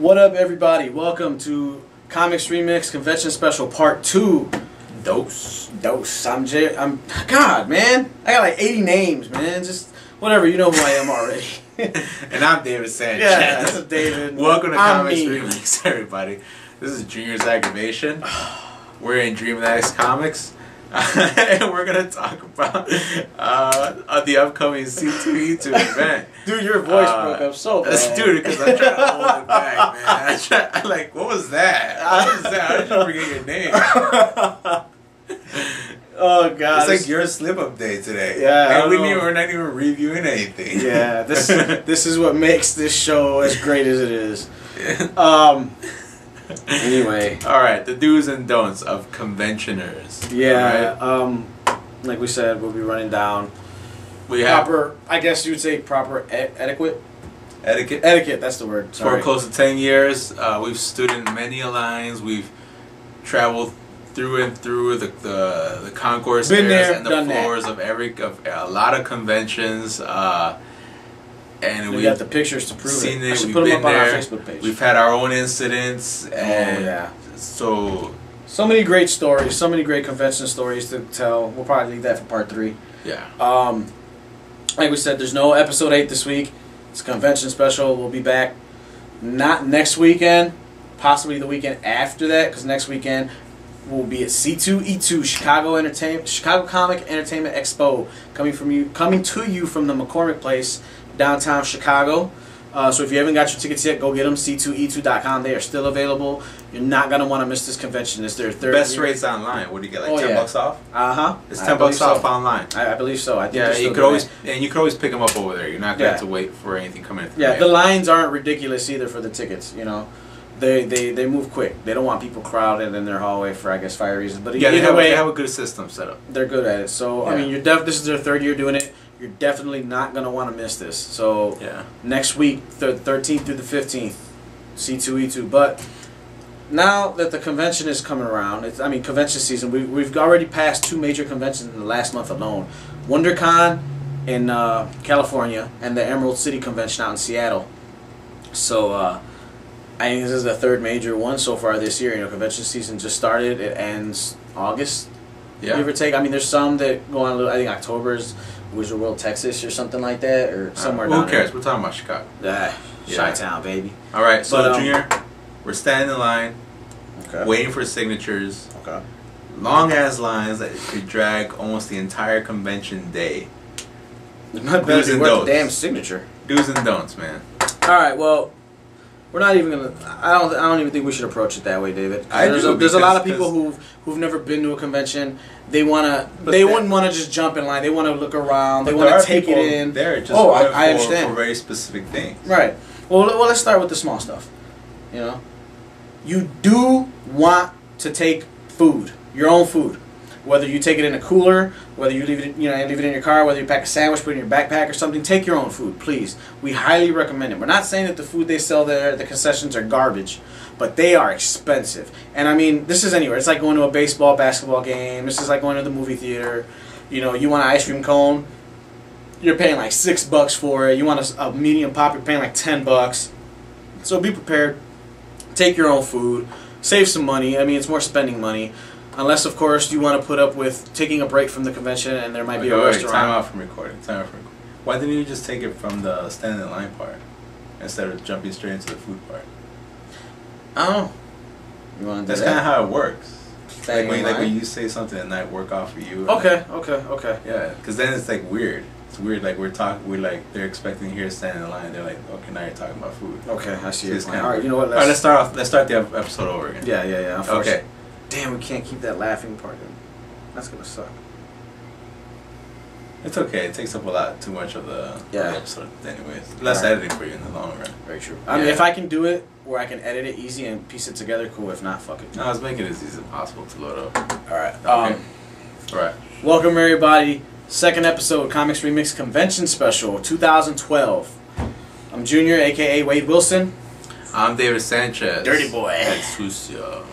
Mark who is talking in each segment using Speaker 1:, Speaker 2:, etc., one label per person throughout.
Speaker 1: What up, everybody? Welcome to Comics Remix Convention Special Part 2. Dose. God, man. I got like 80 names, man. Just whatever. You know who I am already.
Speaker 2: And I'm David Sanchez.
Speaker 1: Yeah, this is David.
Speaker 2: Welcome to Comics Remix, everybody. This is Junior's Aggravation. We're in Dream Addicts Comics. And we're going to talk about the upcoming C2E2 event.
Speaker 1: Dude, your voice broke up so bad.
Speaker 2: Dude, because I'm trying to hold it back, man. I'm like, what was that? What was that? How did you forget your name?
Speaker 1: Oh, God.
Speaker 2: It's like your slip-up day today.
Speaker 1: Yeah,
Speaker 2: and we're not even reviewing anything.
Speaker 1: Yeah, this is what makes this show as great as it is. Anyway.
Speaker 2: Alright, the do's and don'ts of conventioners.
Speaker 1: Yeah, right? Like we said, we'll be running down proper, I guess you would say proper etiquette. Etiquette, that's the word. Sorry.
Speaker 2: For close to 10 years, we've stood in many lines. We've traveled through and through the concourse areas and the floors of a lot of conventions. And
Speaker 1: we got the pictures to prove
Speaker 2: it.
Speaker 1: I should put them up on our Facebook page.
Speaker 2: We've had our own incidents. And
Speaker 1: yeah.
Speaker 2: So
Speaker 1: many great stories, so many great convention stories to tell. We'll probably leave that for part 3.
Speaker 2: Yeah.
Speaker 1: Like we said, there's no episode 8 this week. It's a convention special. We'll be back not next weekend, possibly the weekend after that, because next weekend we'll be at C2E2 Chicago Comic Entertainment Expo, coming to you from the McCormick Place, downtown Chicago. So if you haven't got your tickets yet, go get them. C2E2.com. They are still available. You're not gonna want to miss this convention. It's their third.
Speaker 2: Best rates online. What do you get? Like $10 off?
Speaker 1: It's
Speaker 2: $10 off online.
Speaker 1: I believe so. I think
Speaker 2: you could always pick them up over there. You're not gonna have to wait for anything coming in.
Speaker 1: Yeah, the lines aren't ridiculous either for the tickets. You know, they move quick. They don't want people crowded in their hallway for, I guess, fire reasons. But
Speaker 2: yeah, they have a good system set up.
Speaker 1: They're good at it. So I mean, this is their 3rd year doing it. You're definitely not going to want to miss this. So next week, 13th through the 15th, C2E2. But now that the convention is coming around, convention season, we've already passed 2 major conventions in the last month alone. WonderCon in California and the Emerald City Convention out in Seattle. So I think this is the 3rd major one so far this year. You know, convention season just started. It ends August, give or take. I mean, there's some that go on a little, I think October's Wizard World, Texas, or something like that, or somewhere down there.
Speaker 2: Who cares? We're talking about Chicago.
Speaker 1: Chi-town, baby.
Speaker 2: All right, so Junior, we're standing in line, waiting for signatures. Long-ass lines that could drag almost the entire convention day.
Speaker 1: Do's and don'ts. The damn signature.
Speaker 2: Do's and don'ts, man.
Speaker 1: All right, well, we're not even gonna. I don't even think we should approach it that way, David. There's a lot of people who've never been to a convention. They wouldn't want to just jump in line. They want to look around. They want to take it in. I understand.
Speaker 2: For very specific things.
Speaker 1: Right. Well, let's start with the small stuff. You know, you do want to take food, your own food. Whether you take it in a cooler, whether you leave it in your car, whether you pack a sandwich, put it in your backpack or something, take your own food, please. We highly recommend it. We're not saying that the food they sell there, the concessions, are garbage, but they are expensive. And I mean, this is anywhere. It's like going to a baseball, basketball game. This is like going to the movie theater. You know, you want an ice cream cone, you're paying like $6 for it. You want a medium pop, you're paying like $10. So be prepared. Take your own food. Save some money. I mean, it's more spending money. Unless, of course, you want to put up with taking a break from the convention and there might be a restaurant.
Speaker 2: Time out from recording. Why didn't you just take it from the standing in line part instead of jumping straight into the food part?
Speaker 1: I don't know. You want to do
Speaker 2: That's kind of how it works. Like when you say something that might work out for you.
Speaker 1: Okay.
Speaker 2: Yeah, because then it's like weird. It's weird. Like they're expecting to hear standing in line. They're like, okay, now you're talking about food.
Speaker 1: Okay, I see.
Speaker 2: It's
Speaker 1: kind of weird. You know what?
Speaker 2: All right, let's start the episode over again.
Speaker 1: Yeah.
Speaker 2: Okay.
Speaker 1: Damn, we can't keep that laughing part in. That's gonna suck.
Speaker 2: It's okay. It takes up too much of the episode, anyways. Less editing for you in the long run.
Speaker 1: Very true. I mean, if I can do it where I can edit it easy and piece it together, cool. If not, fuck it.
Speaker 2: No, I was making it as easy as possible to load up.
Speaker 1: All right.
Speaker 2: Okay. All right.
Speaker 1: Welcome everybody. 2nd episode, Comics Remix Convention Special 2012. I'm Junior, aka Wade Wilson.
Speaker 2: I'm David Sanchez.
Speaker 1: Dirty boy.
Speaker 2: Sucio.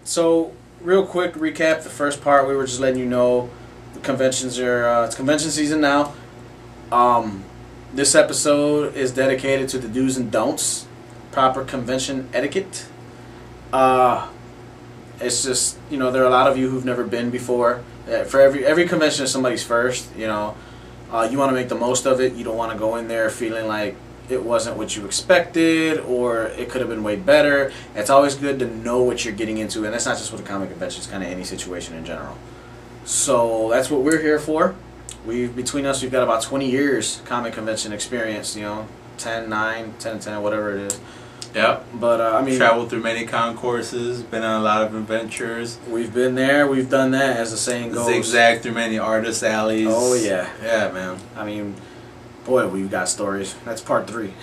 Speaker 1: So, real quick recap. The first part, we were just letting you know the conventions are, it's convention season now. This episode is dedicated to the do's and don'ts. proper convention etiquette. It's just, you know, there are a lot of you who've never been before. For every convention is somebody's first, you know. You want to make the most of it. You don't want to go in there feeling like it wasn't what you expected or it could have been way better. It's always good to know what you're getting into, and that's not just with a comic convention, it's kind of any situation in general. So that's what we're here for. Between us, we've got about 20 years comic convention experience, you know, 10, 9, 10, 10, whatever it is.
Speaker 2: Yep.
Speaker 1: But I mean,
Speaker 2: traveled through many concourses, been on a lot of adventures.
Speaker 1: We've been there, we've done that, as the saying goes.
Speaker 2: Zigzag through many artist alleys.
Speaker 1: Oh yeah.
Speaker 2: Yeah, man.
Speaker 1: I mean, boy, we've got stories. That's part 3.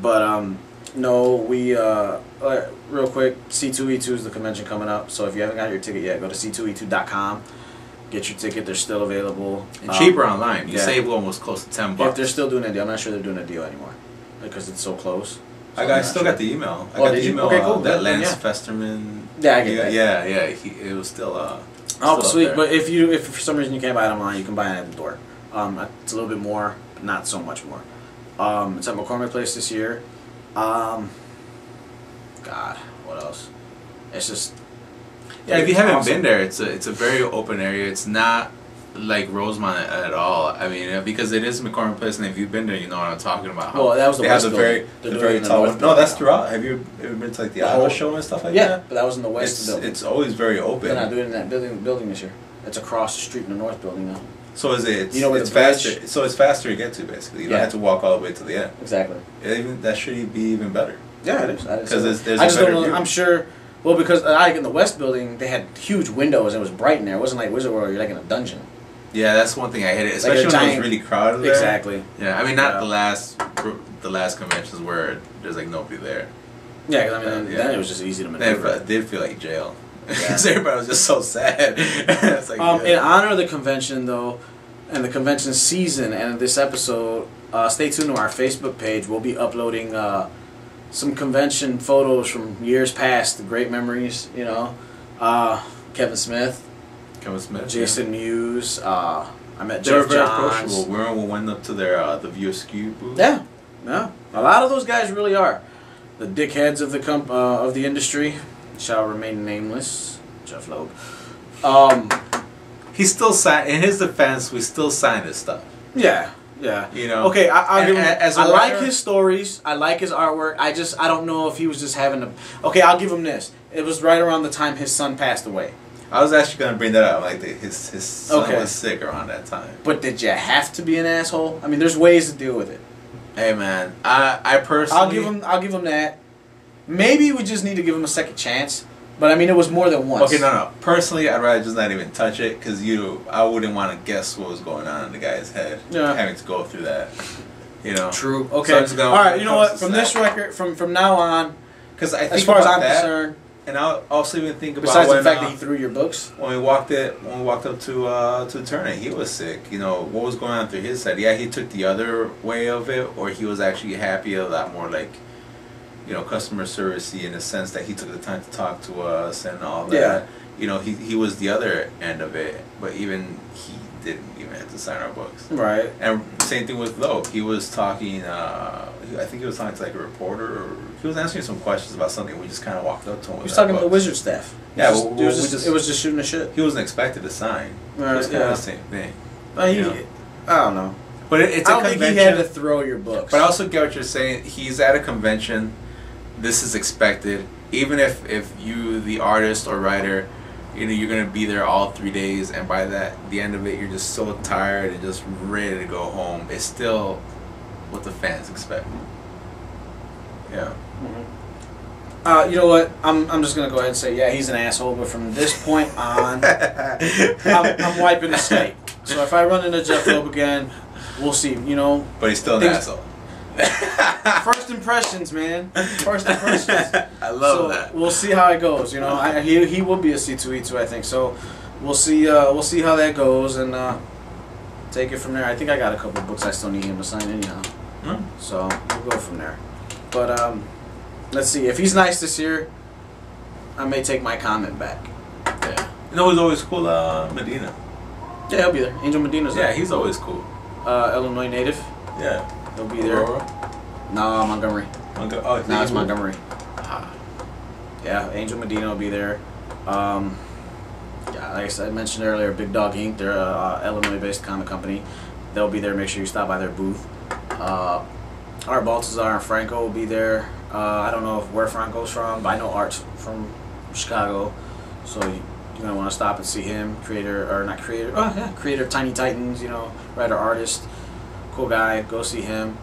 Speaker 1: But no, we real quick, C2E2 is the convention coming up. So if you haven't got your ticket yet, go to c2e2.com. Get your ticket. They're still available.
Speaker 2: And cheaper online. You save almost close to $10.
Speaker 1: If they're still doing a deal, I'm not sure they're doing a deal anymore because it's so close.
Speaker 2: So I still got the email. I got the email.
Speaker 1: Okay, cool.
Speaker 2: That Lance Festerman.
Speaker 1: Yeah, I get that.
Speaker 2: Yeah. It was still.
Speaker 1: Oh, sweet. But if for some reason you can't buy it online, you can buy it at the door. It's a little bit more, but not so much more. It's at McCormick Place this year. God, what else? It's just.
Speaker 2: Yeah, if you haven't been there, it's a very open area. It's not like Rosemont at all. I mean, because it is McCormick Place, and if you've been there, you know what I'm talking about.
Speaker 1: Well, that was the West building.
Speaker 2: The very tall one. No, that's throughout. Have you ever been to like the Iowa show and stuff like that?
Speaker 1: Yeah, but that was in the West building.
Speaker 2: It's always very open.
Speaker 1: They're not doing it in that building this year. It's across the street in the North building now.
Speaker 2: So is it?
Speaker 1: You know where
Speaker 2: it's faster. So it's faster to get to basically. You don't have to walk all the way to the end.
Speaker 1: Exactly.
Speaker 2: That should be even better.
Speaker 1: Yeah, it is.
Speaker 2: Because there's
Speaker 1: I just don't know.
Speaker 2: view.
Speaker 1: I'm sure. Well, because like in the West building, they had huge windows. It was bright in there. It wasn't like Wizard World. You're like in a dungeon.
Speaker 2: Yeah, that's one thing I hated, especially when it was really crowded there.
Speaker 1: Exactly.
Speaker 2: Yeah, I mean, not the last conventions where there's like nobody there.
Speaker 1: Yeah, because I mean, then it was just easy to maneuver.
Speaker 2: It did feel like jail. Because everybody was just so sad. It's like,
Speaker 1: in honor of the convention, though, and the convention season, and this episode, stay tuned to our Facebook page. We'll be uploading some convention photos from years past, the great memories, you know. Kevin Smith, Jason Mewes. I met Jeff Johns.
Speaker 2: We went up to their the View Askew booth.
Speaker 1: Yeah. A lot of those guys really are the dickheads of the industry. Shall remain nameless. Jeff Loeb.
Speaker 2: He still signed. In his defense, we still signed his stuff.
Speaker 1: Yeah. You know. Okay, I like his stories. I like his artwork. I don't know if he was just having a. Okay, I'll give him this. It was right around the time his son passed away.
Speaker 2: I was actually gonna bring that up. Like his son was sick around that time.
Speaker 1: But did you have to be an asshole? I mean, there's ways to deal with it.
Speaker 2: Hey man, I personally.
Speaker 1: I'll give him that. Maybe we just need to give him a second chance. But I mean, it was more than once.
Speaker 2: Okay, no. Personally, I'd rather just not even touch it because I wouldn't want to guess what was going on in the guy's head. Yeah. Having to go through that, you know.
Speaker 1: True. Okay. So all right. You know what? From this record, from now on,
Speaker 2: because
Speaker 1: as far as I'm concerned,
Speaker 2: and I'll also even think about
Speaker 1: besides the fact that he threw your books.
Speaker 2: When we walked up to the tournament, he was sick. You know what was going on through his head? Yeah, he took the other way of it, or he was actually happy, a lot more like, you know, customer servicey in the sense that he took the time to talk to us and all that.
Speaker 1: Yeah.
Speaker 2: You know, he was the other end of it, but even he didn't even have to sign our books.
Speaker 1: Right.
Speaker 2: And same thing with Loeb. He was talking. I think he was talking to like a reporter, or he was answering some questions about something. We just kind of walked up to him.
Speaker 1: He was talking to the Wizard staff.
Speaker 2: Yeah,
Speaker 1: it was just shooting the shit.
Speaker 2: He wasn't expected to sign.
Speaker 1: Right.
Speaker 2: It was kind of the same thing.
Speaker 1: I don't know.
Speaker 2: But it's
Speaker 1: I don't think he had to throw your books.
Speaker 2: But I also get what you're saying. He's at a convention. This is expected. Even if you, the artist or writer, you know, you're gonna be there all 3 days, and by the end of it, you're just so tired and just ready to go home. It's still what the fans expect. Yeah.
Speaker 1: You know what? I'm just gonna go ahead and say, yeah, he's an asshole. But from this point on, I'm wiping the slate. So if I run into Jeff Loeb again, we'll see. You know.
Speaker 2: But he's still an asshole.
Speaker 1: First impressions, man. First impressions.
Speaker 2: I love that.
Speaker 1: We'll see how it goes. You know, he will be a C2E2, I think. So we'll see how that goes and take it from there. I think I got a couple books I still need him to sign anyhow. So we'll go from there. But let's see. If he's nice this year, I may take my comment back.
Speaker 2: Yeah. You know who's always cool? Medina.
Speaker 1: Yeah, he'll be there. Angel Medina's there.
Speaker 2: Yeah, he's always cool.
Speaker 1: Illinois native.
Speaker 2: Yeah.
Speaker 1: He'll be there.
Speaker 2: Aurora?
Speaker 1: No, Montgomery. Now it's Montgomery. Yeah, Angel Medina will be there. Yeah, like I mentioned earlier, Big Dog Inc. They're a Illinois-based comic company. They'll be there. Make sure you stop by their booth. Art Baltazar and Franco will be there. I don't know where Franco's from, but I know Art's from Chicago, so you're gonna want to stop and see him. Creator of Tiny Titans. You know, writer, artist, cool guy. Go see him.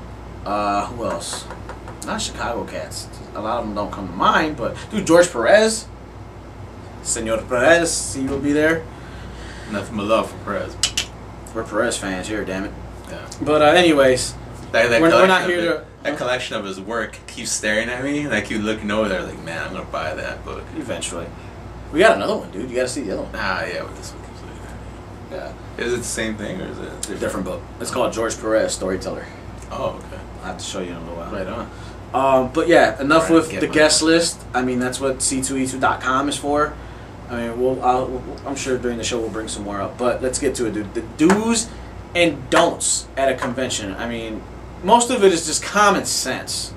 Speaker 1: Who else? Not Chicago cats. A lot of them don't come to mind, but dude, George Perez, Senor Perez, he will be there.
Speaker 2: Nothing but love for Perez.
Speaker 1: We're Perez fans here, damn it.
Speaker 2: Yeah.
Speaker 1: But anyways, we're not here to.
Speaker 2: That collection of his work keeps staring at me, and I keep looking over there like, man, I'm gonna buy that book
Speaker 1: Eventually. We got another one, dude. You gotta see the other one.
Speaker 2: Yeah, with this one.
Speaker 1: Yeah.
Speaker 2: Is it the same thing or is it a
Speaker 1: different book? It's called George Perez, Storyteller.
Speaker 2: Oh, okay.
Speaker 1: I'll have to show you in a little while.
Speaker 2: Right on.
Speaker 1: But yeah, enough with the guest list. I mean, that's what c2e2.com is for. I mean, I'm sure during the show we'll bring some more up. But let's get to it, dude. The do's and don'ts at a convention. I mean, most of it is just common sense.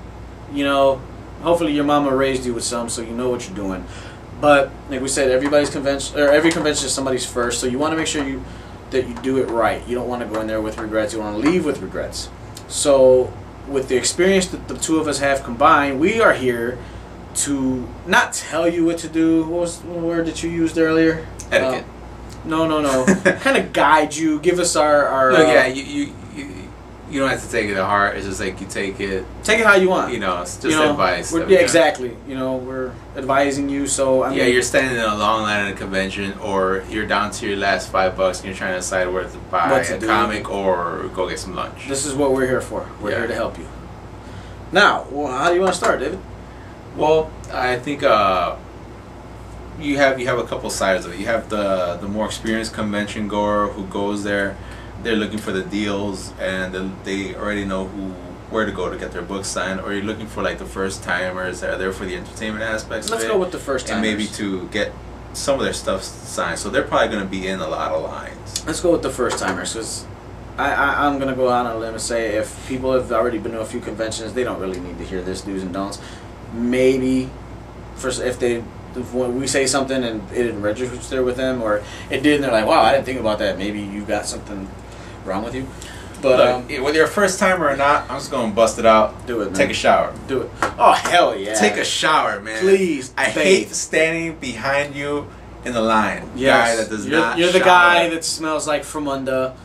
Speaker 1: You know, hopefully your mama raised you with some, so you know what you're doing. But like we said, everybody's convention or every convention is somebody's first, so you want to make sure that you do it right. You don't want to go in there with regrets. You want to leave with regrets. So with the experience that the two of us have combined, we are here to not tell you what to do. What was the word that you used earlier?
Speaker 2: Etiquette.
Speaker 1: No. Kind of guide you. Give us our.
Speaker 2: No, yeah, you don't have to take it to heart. It's just like you take it
Speaker 1: how you want.
Speaker 2: You know, it's just advice.
Speaker 1: Yeah, exactly. You know, we're advising you. So I mean,
Speaker 2: you're standing in a long line at a convention, or you're down to your last $5 and you're trying to decide whether to buy a comic or go get some lunch.
Speaker 1: This is what we're here for. We're here to help you. Now, how do you want to start, David?
Speaker 2: Well, I think you have a couple sides of it. You have the more experienced convention goer who goes there. They're looking for the deals, and they already know where to go to get their books signed. Or you're looking for like the first timers that are there for the entertainment aspects.
Speaker 1: Let's go with the first timers.
Speaker 2: And maybe to get some of their stuff signed. So they're probably going to be in a lot of lines.
Speaker 1: Let's go with the first timers, because I'm going to go out on a limb and say if people have already been to a few conventions, they don't really need to hear this do's and don'ts. Maybe if we say something and it didn't register with them, or it did and they're like, wow, I didn't think about that, maybe you got something wrong with you. But
Speaker 2: whether you're a first timer or not, I'm just going to bust it out.
Speaker 1: Do it, man.
Speaker 2: Take a shower.
Speaker 1: Do it. Oh, hell yeah.
Speaker 2: Take a shower, man.
Speaker 1: Please.
Speaker 2: I hate standing behind you in the line.
Speaker 1: Yes.
Speaker 2: Guy that does not
Speaker 1: You're the
Speaker 2: shower.
Speaker 1: guy that smells like Fromunda.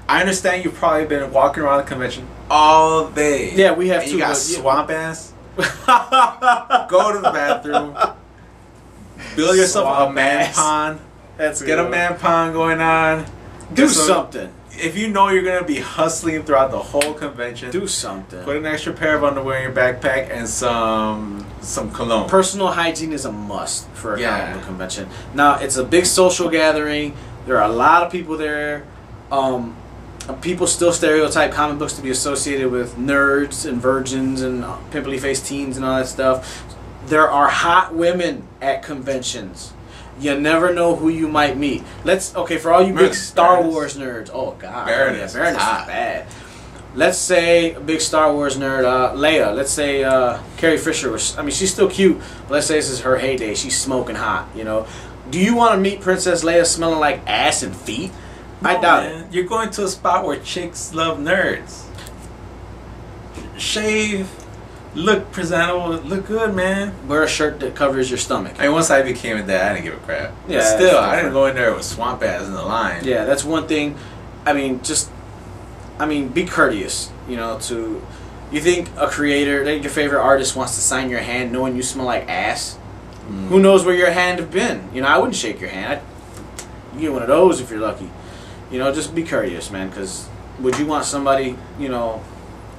Speaker 2: I understand you've probably been walking around the convention all day.
Speaker 1: Yeah, we have
Speaker 2: and
Speaker 1: too.
Speaker 2: You got swamp ass. Go to the bathroom. Build yourself a man pond. Get a man pond going on.
Speaker 1: Do something.
Speaker 2: If you know you're going to be hustling throughout the whole convention,
Speaker 1: do something.
Speaker 2: Put an extra pair of underwear in your backpack and some cologne.
Speaker 1: Personal hygiene is a must for a comic book convention. Now, it's a big social gathering. There are a lot of people there. People still stereotype comic books to be associated with nerds and virgins and pimply-faced teens and all that stuff. There are hot women at conventions. You never know who you might meet. For all you big Star Wars nerds. Oh God, Baroness is bad. Let's say a big Star Wars nerd, Leia. Let's say Carrie Fisher was. I mean, she's still cute. But let's say this is her heyday. She's smoking hot. You know. Do you want to meet Princess Leia smelling like ass and feet?
Speaker 2: No,
Speaker 1: I doubt it.
Speaker 2: You're going to a spot where chicks love nerds. Shave. Look presentable, look good, man.
Speaker 1: Wear a shirt that covers your stomach.
Speaker 2: I mean, once I became a dad, I didn't give a crap.
Speaker 1: Yeah,
Speaker 2: but still, I didn't go in there with swamp ass in the line.
Speaker 1: Yeah, that's one thing. I mean, be courteous. You know, you think a creator, like your favorite artist, wants to sign your hand knowing you smell like ass? Who knows where your hand have been? You know, I wouldn't shake your hand. You get one of those if you're lucky. You know, just be courteous, man. Because would you want somebody, you know,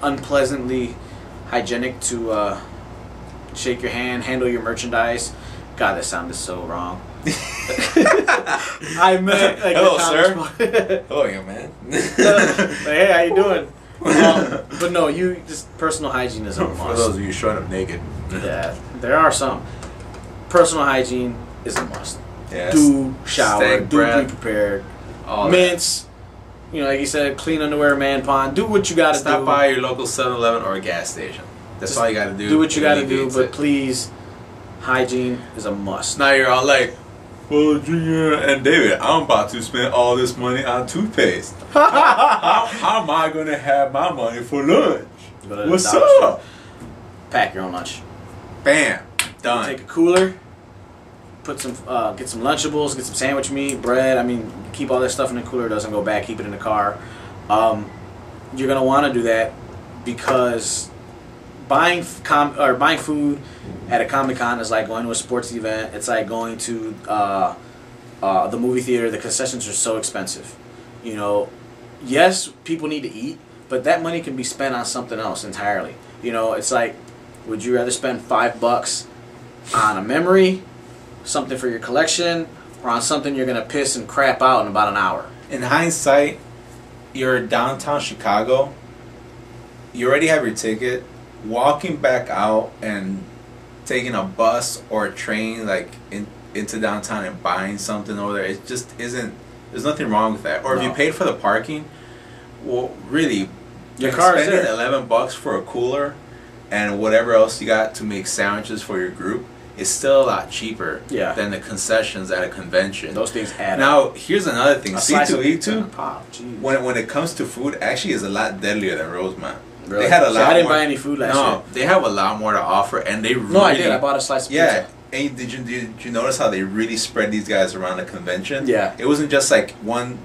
Speaker 1: unpleasantly hygienic to shake your hand, handle your merchandise? God, that sounded so wrong. I meant like
Speaker 2: hello, sir. Hello, young man.
Speaker 1: Hey, how you doing? But no, you just personal hygiene is a must.
Speaker 2: For those of you showing up naked.
Speaker 1: Yeah, there are some. Personal hygiene is a must.
Speaker 2: Yes.
Speaker 1: Do shower. Do be prepared. Mints. You know, like you said, clean underwear, man pond. Do what you got to do.
Speaker 2: Stop by your local 7-Eleven or a gas station. That's all you gotta do.
Speaker 1: Do what you gotta do, but please, hygiene is a must.
Speaker 2: Now you're all like, well, Junior and David, I'm about to spend all this money on toothpaste. how am I gonna have my money for lunch? What's up?
Speaker 1: Pack your own lunch.
Speaker 2: Bam, done.
Speaker 1: Take a cooler. Put some, get some Lunchables, get some sandwich meat, bread. I mean, keep all that stuff in the cooler. It doesn't go bad. Keep it in the car. You're gonna want to do that because buying food at a Comic-Con is like going to a sports event. It's like going to the movie theater. The concessions are so expensive. You know, yes, people need to eat, but that money can be spent on something else entirely. You know, it's like, would you rather spend $5 on a memory, something for your collection, or on something you're gonna piss and crap out in about an hour?
Speaker 2: In hindsight, you're downtown Chicago. You already have your ticket. Walking back out and taking a bus or a train like into downtown and buying something over there, it just isn't. There's nothing wrong with that. Or if you paid for the parking, well, really,
Speaker 1: your car is
Speaker 2: spending
Speaker 1: there.
Speaker 2: $11 for a cooler and whatever else you got to make sandwiches for your group is still a lot cheaper than the concessions at a convention.
Speaker 1: Those things add up.
Speaker 2: Now, here's another thing.
Speaker 1: C2E2,
Speaker 2: when it comes to food, actually is a lot deadlier than Rosemont.
Speaker 1: Really?
Speaker 2: They had a lot
Speaker 1: I didn't
Speaker 2: more,
Speaker 1: buy any food last year.
Speaker 2: they have a lot more to offer, and they really...
Speaker 1: No, I did. I bought a slice of pizza.
Speaker 2: And did you notice how they really spread these guys around the convention?
Speaker 1: Yeah.
Speaker 2: It wasn't just like one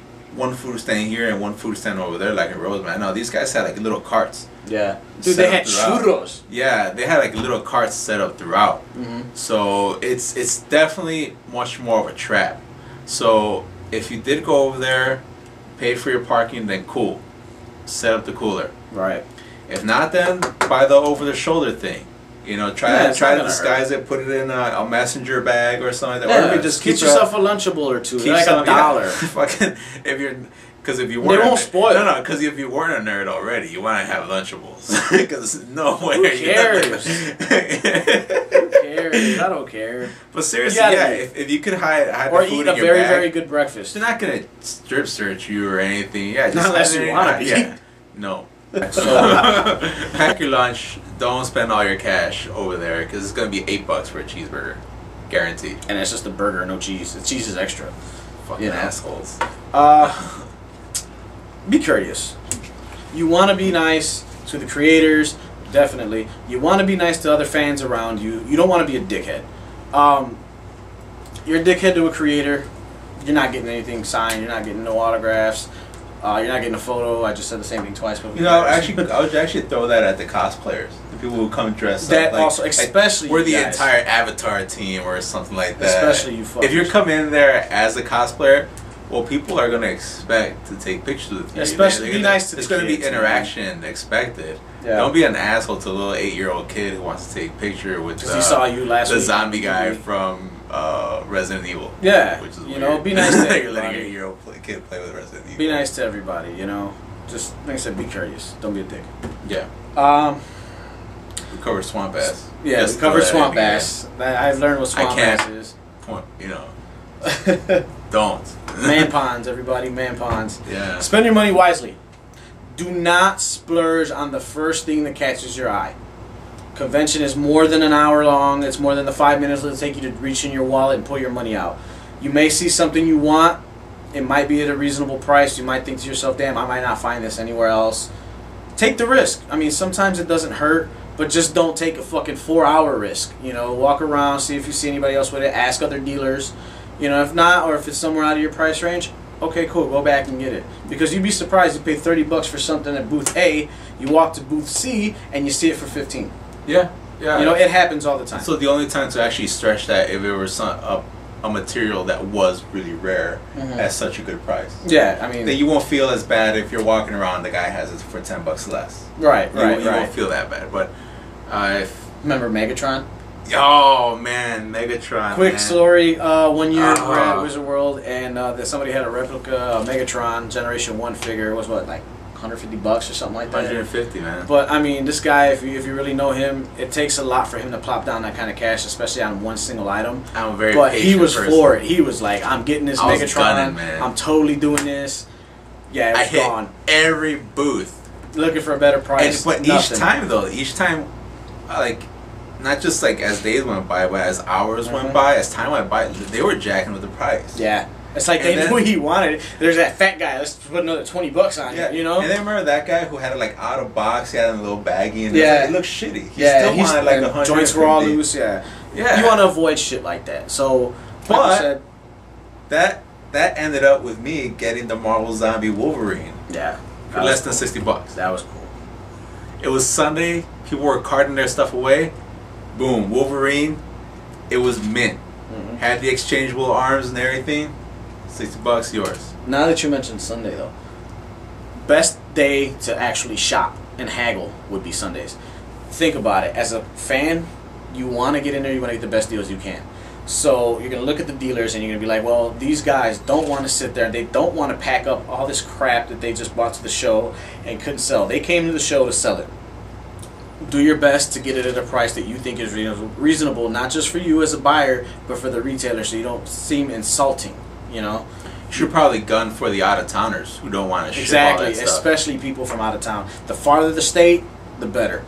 Speaker 2: food stand here and one food stand over there like in Rosemont. No, these guys had like little carts.
Speaker 1: Yeah. Dude, they had churros.
Speaker 2: Yeah, they had like little carts set up throughout. So it's definitely much more of a trap. So if you did go over there, paid for your parking, then cool. Set up the cooler.
Speaker 1: Right.
Speaker 2: If not, then buy the over-the-shoulder thing. You know, try to disguise it, put it in a messenger bag or something like that.
Speaker 1: Yeah,
Speaker 2: or just
Speaker 1: get yourself a Lunchable or two. Like $1.
Speaker 2: Fucking, because if you
Speaker 1: weren't, they won't spoil.
Speaker 2: No, because if you weren't a nerd already, you want to have Lunchables. Because no way.
Speaker 1: Who cares? Who cares? I don't care.
Speaker 2: But seriously, if you could hide
Speaker 1: or
Speaker 2: the food
Speaker 1: eat
Speaker 2: in
Speaker 1: a
Speaker 2: your
Speaker 1: very
Speaker 2: bag,
Speaker 1: very good breakfast.
Speaker 2: They're not gonna strip search you or anything. Yeah, just
Speaker 1: not unless you want to be.
Speaker 2: Yeah, no. So pack your lunch. Don't spend all your cash over there because it's gonna be $8 for a cheeseburger, guaranteed.
Speaker 1: And it's just a burger, no cheese. The cheese is extra.
Speaker 2: Fucking assholes.
Speaker 1: Be courteous. You want to be nice to the creators, definitely. You want to be nice to other fans around you. You don't want to be a dickhead. You're a dickhead to a creator. You're not getting anything signed. You're not getting no autographs. You're not getting a photo. I just said the same thing twice. But
Speaker 2: I would actually throw that at the cosplayers, the people who come dressed
Speaker 1: up.
Speaker 2: That
Speaker 1: also, especially
Speaker 2: we're the entire Avatar team or something like that.
Speaker 1: Especially you fuckers.
Speaker 2: If you come in there as a cosplayer, well, people are gonna expect to take pictures with you.
Speaker 1: Especially be nice to the kids.
Speaker 2: It's gonna be interaction expected. Yeah. Don't be an asshole to a little 8-year-old kid who wants to take a picture with
Speaker 1: he saw you last
Speaker 2: the
Speaker 1: week.
Speaker 2: zombie guy from Resident Evil.
Speaker 1: Yeah,
Speaker 2: which is
Speaker 1: you
Speaker 2: weird.
Speaker 1: know, be nice to everybody.
Speaker 2: You're letting an 8-year-old kid play with Resident Evil.
Speaker 1: Be nice to everybody, you know. Just like I said, be courteous. Don't be a dick.
Speaker 2: Yeah. We covered swamp ass.
Speaker 1: Yeah,
Speaker 2: just
Speaker 1: we covered swamp ass. I've learned what swamp ass is.
Speaker 2: You know. Don't.
Speaker 1: Man ponds, everybody. Man ponds.
Speaker 2: Yeah.
Speaker 1: Spend your money wisely. Do not splurge on the first thing that catches your eye. Convention is more than an hour long. It's more than the 5 minutes it'll take you to reach in your wallet and pull your money out. You may see something you want. It might be at a reasonable price. You might think to yourself, damn, I might not find this anywhere else. Take the risk. I mean, sometimes it doesn't hurt, but just don't take a fucking 4-hour risk. You know, walk around, see if you see anybody else with it. Ask other dealers. You know, if not, or if it's somewhere out of your price range, okay, cool, go back and get it. Because you'd be surprised, you pay $30 for something at booth A, you walk to booth C, and you see it for 15.
Speaker 2: Yeah, yeah.
Speaker 1: You know, it happens all the time.
Speaker 2: So the only time to actually stretch that if it was a material that was really rare at such a good price.
Speaker 1: Yeah, I mean,
Speaker 2: then you won't feel as bad if you're walking around. The guy has it for $10 less.
Speaker 1: Right,
Speaker 2: you won't feel that bad. But
Speaker 1: remember Megatron?
Speaker 2: Oh man, Megatron.
Speaker 1: Quick story. 1 year we're at Wizard World, and somebody had a replica Megatron Generation 1 figure. It was what, like $150 or something like that.
Speaker 2: 150, man.
Speaker 1: But I mean, this guy, if you really know him, it takes a lot for him to plop down that kind of cash, especially on one single item.
Speaker 2: I'm a very
Speaker 1: But he was
Speaker 2: person.
Speaker 1: For it. He was like, I'm getting this Megatron.
Speaker 2: Gunning, man.
Speaker 1: I'm totally doing this. Yeah, it was gone.
Speaker 2: Hit every booth
Speaker 1: looking for a better price.
Speaker 2: But each time like, not just like as days went by, but as hours went by, as time went by, they were jacking with the price.
Speaker 1: Yeah. It's like they knew he wanted it. There's that fat guy. Let's put another $20 on it. You know.
Speaker 2: And then remember that guy who had it like out of box. He had it in a little baggie, and it looked shitty. He
Speaker 1: still
Speaker 2: wanted like 100.
Speaker 1: Joints were all loose. Yeah. You want to avoid shit like that. So, like you said,
Speaker 2: that ended up with me getting the Marvel Zombie Wolverine.
Speaker 1: Yeah.
Speaker 2: For less than $60.
Speaker 1: That was cool.
Speaker 2: It was Sunday. People were carting their stuff away. Boom, Wolverine. It was mint. Had the exchangeable arms and everything. $60 yours.
Speaker 1: Now that you mentioned Sunday, though, best day to actually shop and haggle would be Sundays. Think about it. As a fan, you want to get in there, you want to get the best deals you can. So you're going to look at the dealers and you're going to be like, well, these guys don't want to sit there and they don't want to pack up all this crap that they just bought to the show and couldn't sell. They came to the show to sell it. Do your best to get it at a price that you think is reasonable, not just for you as a buyer, but for the retailer, so you don't seem insulting. You know,
Speaker 2: you should probably gun for the out of towners who don't want to ship all that stuff.
Speaker 1: Especially people from out of town. The farther the state, the better.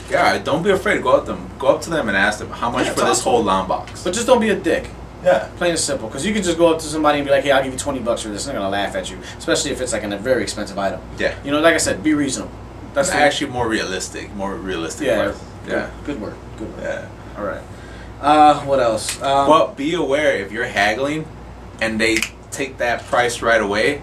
Speaker 2: Yeah, don't be afraid. Go up to them and ask them how much for this whole long box.
Speaker 1: But just don't be a dick.
Speaker 2: Yeah,
Speaker 1: plain and simple. Because you can just go up to somebody and be like, "Hey, I'll give you $20 for this." They're gonna laugh at you, especially if it's like a very expensive item.
Speaker 2: Yeah.
Speaker 1: You know, like I said, be reasonable.
Speaker 2: That's actually more realistic.
Speaker 1: Yeah.
Speaker 2: Price. Yeah.
Speaker 1: Good word. Good word.
Speaker 2: Yeah.
Speaker 1: All right. What else?
Speaker 2: Well, be aware if you're haggling, and they take that price right away,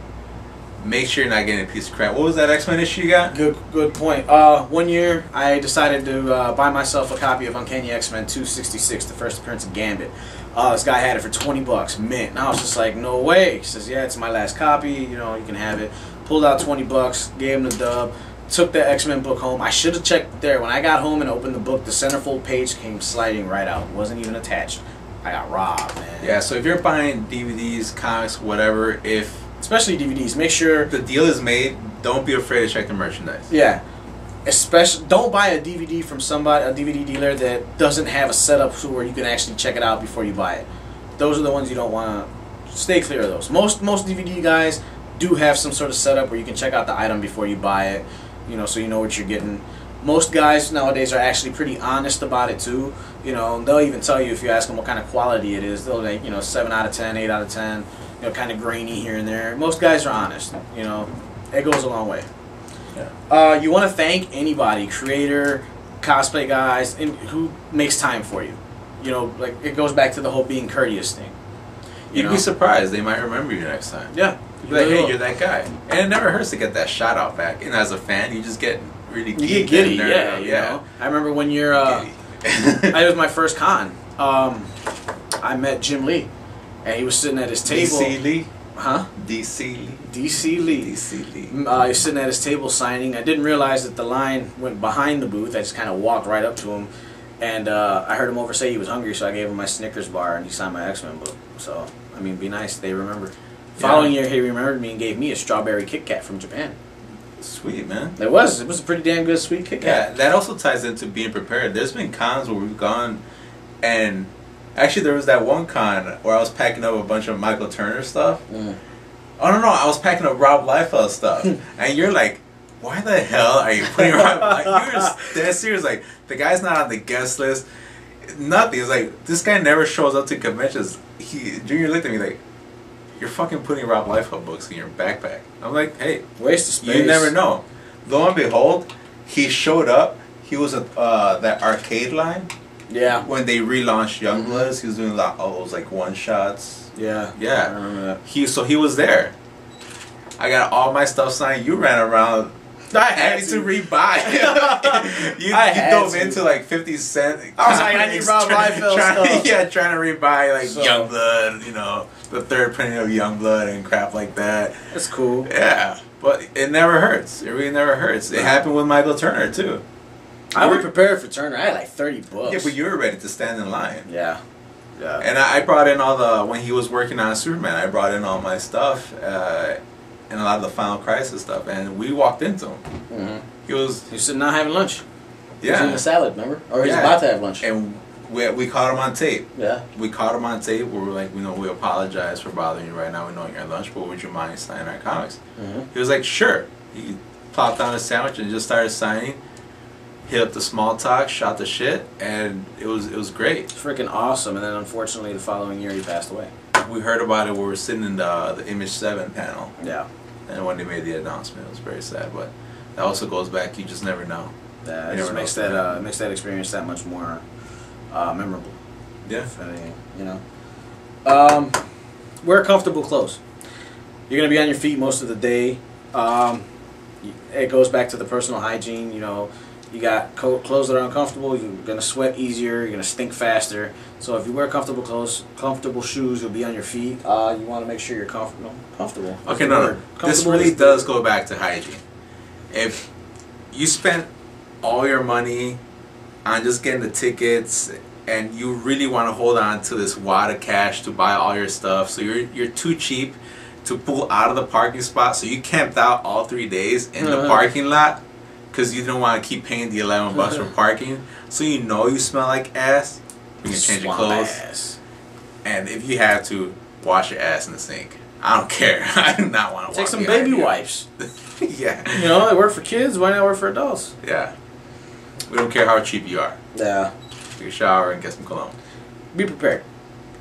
Speaker 2: make sure you're not getting a piece of crap. What was that X-Men issue you got?
Speaker 1: Good point. 1 year, I decided to buy myself a copy of Uncanny X-Men 266, the first appearance of Gambit. This guy had it for $20, mint. And I was just like, no way. He says, yeah, it's my last copy. You know, you can have it. Pulled out $20, gave him the dub. Took the X-Men book home. I should have checked there. When I got home and opened the book, the centerfold page came sliding right out. It wasn't even attached. I got robbed, man.
Speaker 2: Yeah, so if you're buying DVDs, comics, whatever,
Speaker 1: especially DVDs, make sure
Speaker 2: the deal is made. Don't be afraid to check the merchandise.
Speaker 1: Yeah, especially don't buy a DVD from somebody, a DVD dealer that doesn't have a setup where you can actually check it out before you buy it. Those are the ones you don't want to. Stay clear of those. Most DVD guys do have some sort of setup where you can check out the item before you buy it. You know, so you know what you're getting. Most guys nowadays are actually pretty honest about it too. You know, they'll even tell you if you ask them what kind of quality it is. They'll like, 7 out of 10, 8 out of 10. You know, kind of grainy here and there. Most guys are honest. You know, it goes a long way. Yeah. You want to thank anybody, creator, cosplay guys, and who makes time for you. You know, like it goes back to the whole being courteous thing.
Speaker 2: You'd be surprised. They might remember you next time.
Speaker 1: Yeah.
Speaker 2: You'd be like, hey, you're that guy. And it never hurts to get that shout out back. And as a fan, you just get really
Speaker 1: giddy. Yeah, you know. I remember when you're it was my first con. I met Jim Lee, and he was sitting at his table.
Speaker 2: DC Lee?
Speaker 1: Huh?
Speaker 2: DC Lee.
Speaker 1: DC Lee.
Speaker 2: DC Lee.
Speaker 1: He was sitting at his table signing. I didn't realize that the line went behind the booth. I just kind of walked right up to him, and I heard him over say he was hungry, so I gave him my Snickers bar, and he signed my X-Men book. So, I mean, be nice. They remember. Following year, he remembered me and gave me a strawberry Kit Kat from Japan.
Speaker 2: Sweet, man.
Speaker 1: It was a pretty damn good sweet Kit Kat.
Speaker 2: Yeah, that also ties into being prepared. There's been cons where we've gone, and actually there was that one con where I was packing up a bunch of Michael Turner stuff. Oh no, I was packing up Rob Liefeld stuff, and you're like, why the hell are you putting Rob? Like, you're dead serious. Like, the guy's not on the guest list. Nothing. It's like this guy never shows up to conventions. Junior looked at me like, you're fucking putting Rob Liefeld books in your backpack. I'm like, hey,
Speaker 1: waste of space.
Speaker 2: You never know. Lo and behold, he showed up. He was at that arcade line.
Speaker 1: Yeah.
Speaker 2: When they relaunched Youngbloods, he was doing all those like one shots.
Speaker 1: Yeah.
Speaker 2: Yeah.
Speaker 1: I remember that.
Speaker 2: He was there. I got all my stuff signed. You ran around. I had to rebuy. you dove into like 50 Cent.
Speaker 1: I was like, I need Rob Liefeld stuff.
Speaker 2: Yeah, trying to rebuy like Youngblood, the third printing of Youngblood and crap like that.
Speaker 1: That's cool.
Speaker 2: Yeah, but it never hurts. It really never hurts. It happened with Michael Turner too.
Speaker 1: I was prepared for Turner. I had like 30 books.
Speaker 2: Yeah, but you were ready to stand in line.
Speaker 1: Yeah. Yeah.
Speaker 2: And I brought in when he was working on Superman, I brought in all my stuff. And a lot of the Final Crisis stuff, and we walked into him. He was
Speaker 1: sitting down having lunch.
Speaker 2: Yeah,
Speaker 1: he was eating a salad, remember? Or he's about to have lunch.
Speaker 2: And we caught him on tape.
Speaker 1: Yeah,
Speaker 2: we caught him on tape. We were like, we apologize for bothering you right now. We know you're at lunch, but would you mind signing our comics? He was like, sure. He plopped down a sandwich and just started signing. hit up the small talk, shot the shit, and it was great.
Speaker 1: It's freaking awesome. And then unfortunately the following year he passed away.
Speaker 2: We heard about it when we were sitting in the Image 7 panel.
Speaker 1: Yeah.
Speaker 2: And when they made the announcement, it was very sad. But that also goes back, you just never know.
Speaker 1: Yeah, it just makes that experience that much more memorable.
Speaker 2: Yeah.
Speaker 1: If anything, you know. Wear comfortable clothes. You're gonna be on your feet most of the day. It goes back to the personal hygiene. You know, you got clothes that are uncomfortable. You're gonna sweat easier. You're gonna stink faster. So if you wear comfortable clothes, comfortable shoes, you'll be on your feet. You want to make sure you're comfortable. Comfortable.
Speaker 2: Okay, no. This really does go back to hygiene. If you spent all your money on just getting the tickets, and you really want to hold on to this wad of cash to buy all your stuff, so you're too cheap to pull out of the parking spot, so you camped out all 3 days in the parking lot because you didn't want to keep paying the $11 for parking, so you know you smell like ass. You can change your clothes, ass. And if you have to, wash your ass in the sink. I don't care. I do not want to
Speaker 1: take some baby wipes.
Speaker 2: Yeah.
Speaker 1: You know, they work for kids. Why not work for adults?
Speaker 2: Yeah. We don't care how cheap you are.
Speaker 1: Yeah.
Speaker 2: Take a shower and get some cologne.
Speaker 1: Be prepared.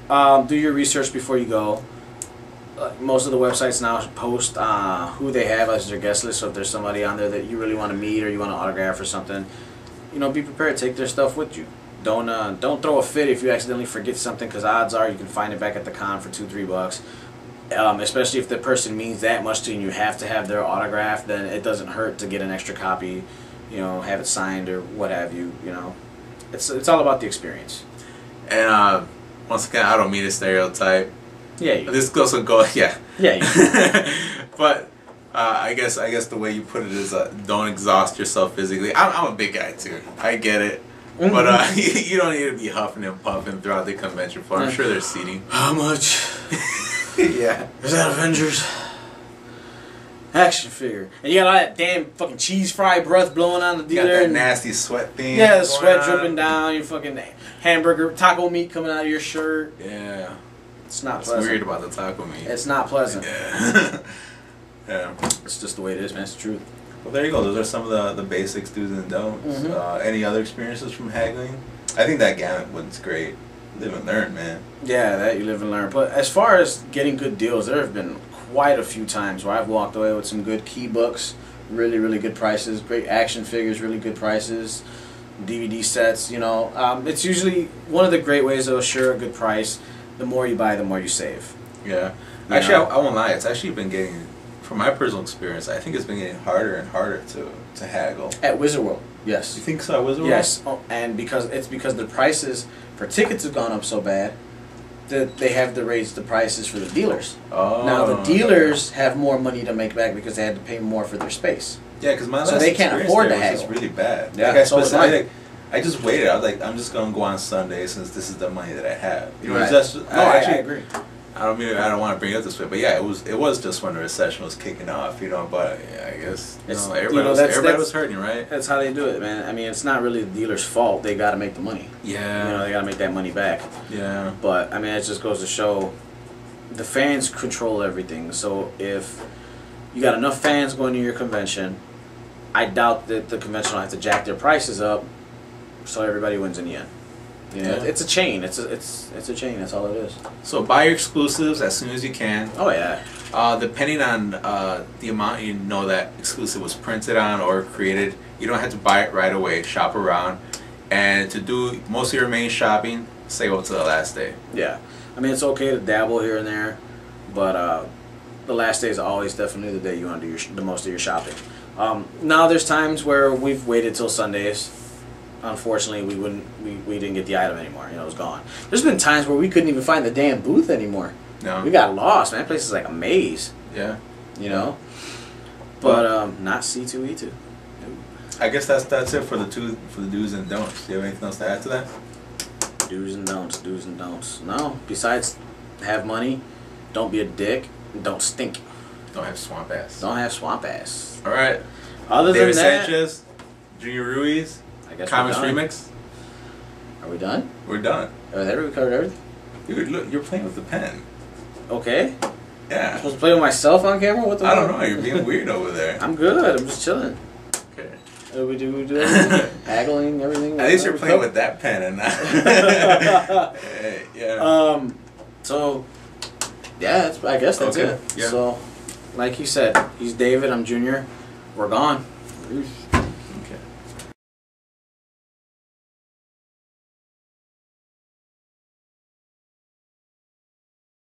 Speaker 1: Do your research before you go. Most of the websites now post who they have as their guest list. So if there's somebody on there that you really want to meet or you want to autograph or something, you know, be prepared. Take their stuff with you. Don't throw a fit if you accidentally forget something, because odds are you can find it back at the con for $2-3. Especially if the person means that much to you and you have to have their autograph, then it doesn't hurt to get an extra copy, you know, have it signed or what have you, you know. It's all about the experience.
Speaker 2: And once again, I don't mean to stereotype.
Speaker 1: Yeah, you
Speaker 2: this also go yeah.
Speaker 1: Yeah, you
Speaker 2: but I guess the way you put it is don't exhaust yourself physically. I'm a big guy too. I get it. But you don't need to be huffing and puffing throughout the convention floor. I'm sure there's seating.
Speaker 1: How much?
Speaker 2: Yeah.
Speaker 1: Is that Avengers? Action figure. And you got all that damn fucking cheese fry breath blowing on the dealer.
Speaker 2: You got that nasty sweat thing.
Speaker 1: Yeah, the sweat dripping down. Your fucking hamburger, taco meat coming out of your shirt.
Speaker 2: Yeah.
Speaker 1: It's not
Speaker 2: It's
Speaker 1: pleasant.
Speaker 2: weird about the taco meat.
Speaker 1: It's not pleasant.
Speaker 2: Yeah. Yeah.
Speaker 1: It's just the way it is, man. It's the truth.
Speaker 2: Well, there you go. Those are some of the basics, do's and don'ts. Any other experiences from haggling? I think that gamut one's great. Live and learn, man.
Speaker 1: Yeah, that you live and learn. But as far as getting good deals, there have been quite a few times where I've walked away with some good key books, really, really good prices, great action figures, really good prices, DVD sets, you know. It's usually one of the great ways to assure a good price. The more you buy, the more you save.
Speaker 2: Yeah. Actually, I won't lie. It's actually been getting, from my personal experience, I think it's been getting harder and harder to haggle.
Speaker 1: At Wizard World, yes.
Speaker 2: You think so at Wizard World?
Speaker 1: Yes, and because the prices for tickets have gone up so bad that they have to raise the prices for the dealers.
Speaker 2: Oh.
Speaker 1: Now the dealers have more money to make back because they had to pay more for their space.
Speaker 2: Yeah, because my last
Speaker 1: so they can't afford to haggle.
Speaker 2: It was really bad.
Speaker 1: Yeah,
Speaker 2: like I just waited. I was like, I'm just gonna go on Sunday since this is the money that I have. You know,
Speaker 1: right.
Speaker 2: I
Speaker 1: agree.
Speaker 2: I don't want to bring it up this way, but yeah, it was just when the recession was kicking off, you know. But yeah, I guess everybody was hurting, right?
Speaker 1: That's how they do it, man. I mean, it's not really the dealer's fault. They got to make the money.
Speaker 2: Yeah.
Speaker 1: You know, they got to make that money back.
Speaker 2: Yeah.
Speaker 1: But I mean, it just goes to show the fans control everything. So if you got enough fans going to your convention, I doubt that the convention will have to jack their prices up, so everybody wins in the end. You know, it's a chain. It's a chain. That's all it is.
Speaker 2: So buy your exclusives as soon as you can.
Speaker 1: Oh yeah.
Speaker 2: Depending on the amount you know that exclusive was printed on or created, you don't have to buy it right away. Shop around, and to do most of your main shopping, save up to the last day.
Speaker 1: Yeah, I mean it's okay to dabble here and there, but the last day is always definitely the day you want to do the most of your shopping. Now there's times where we've waited till Sundays. Unfortunately, we didn't get the item anymore. You know, it was gone. There's been times where we couldn't even find the damn booth anymore.
Speaker 2: No.
Speaker 1: We got lost, man. That place is like a maze.
Speaker 2: Yeah.
Speaker 1: You know? But not C2E2.
Speaker 2: I guess that's it for the do's and don'ts. Do you have anything else to add to that?
Speaker 1: Do's and don'ts. No. Besides, have money, don't be a dick, and don't stink.
Speaker 2: Don't have swamp ass.
Speaker 1: Don't have swamp ass.
Speaker 2: All right.
Speaker 1: Other
Speaker 2: David
Speaker 1: than that,
Speaker 2: Sanchez, Junior Ruiz,
Speaker 1: I guess
Speaker 2: Comics ReMIXed.
Speaker 1: Are we done?
Speaker 2: We're done.
Speaker 1: We covered everything?
Speaker 2: Dude, look, you're playing with the pen.
Speaker 1: Okay.
Speaker 2: Yeah.
Speaker 1: I'm supposed to play with myself on camera? What the
Speaker 2: I don't know. You're being weird over there.
Speaker 1: I'm good. I'm just chilling.
Speaker 2: Okay.
Speaker 1: We do everything. Haggling, everything.
Speaker 2: At least you're playing with that pen and not. Yeah.
Speaker 1: So, yeah, I guess that's it.
Speaker 2: Yeah.
Speaker 1: So, like you said, he's David, I'm Junior. We're gone. Peace.